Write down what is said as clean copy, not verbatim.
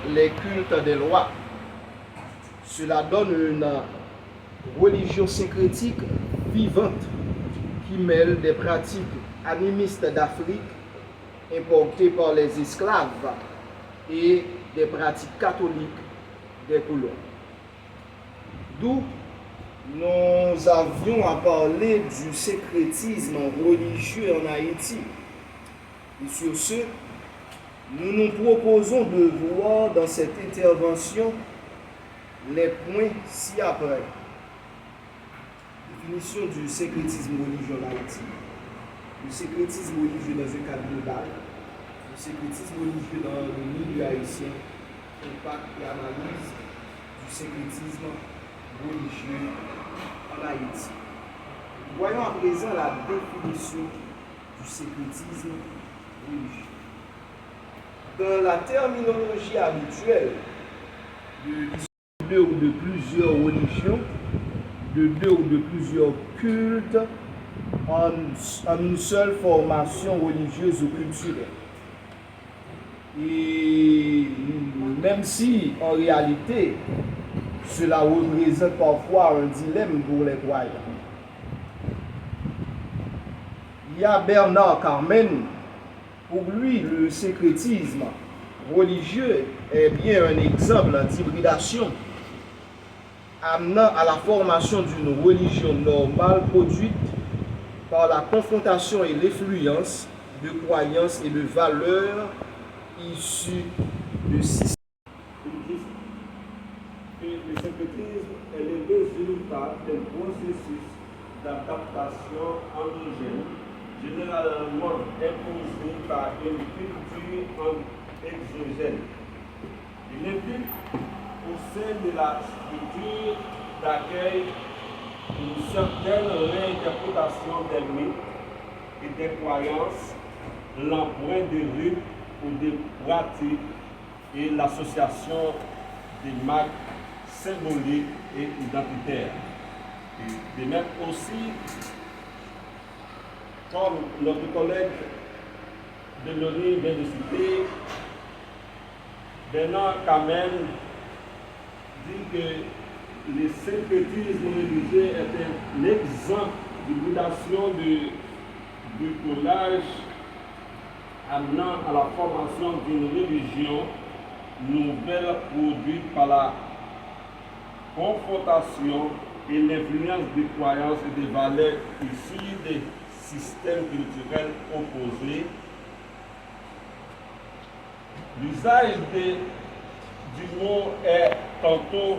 les cultes des lois. Cela donne une religion syncrétique vivante qui mêle des pratiques animistes d'Afrique importées par les esclaves et des pratiques catholiques des colons. D'où nous avions à parler du syncrétisme religieux en Haïti. Et sur ce, nous nous proposons de voir dans cette intervention les points ci-après. Définition du syncrétisme religieux en Haïti. Le syncrétisme religieux dans un cadre global. Le syncrétisme religieux dans le milieu haïtien. Impact et analyse du syncrétisme religieux en Haïti. Voyons à présent la définition du syncrétisme religieux. Dans la terminologie habituelle de deux ou de plusieurs religions, de deux ou de plusieurs cultes en une seule formation religieuse ou culturelle. Et même si en réalité cela représente parfois un dilemme pour les croyants. Il y a Bernard Carmen, pour lui le syncrétisme religieux est bien un exemple d'hybridation amenant à la formation d'une religion normale produite par la confrontation et l'influence de croyances et de valeurs issues de systèmes. Le syncrétisme est le résultat d'un processus d'adaptation endogène, généralement imposé par une culture exogène. Il implique au sein de la structure d'accueil une certaine réinterprétation des mythes et des croyances, l'emprunt de rites ou des pratiques et l'association des marques symboliques et identitaires. Et de même aussi, comme notre collègue Delory vient de citer, Bernard Carmen dit que le syncrétisme religieux est un exemple d'hybridation du collage amenant à la formation d'une religion nouvelle produite par la confrontation et l'influence des croyances et des valeurs issues des systèmes culturels opposés. L'usage du mot est tantôt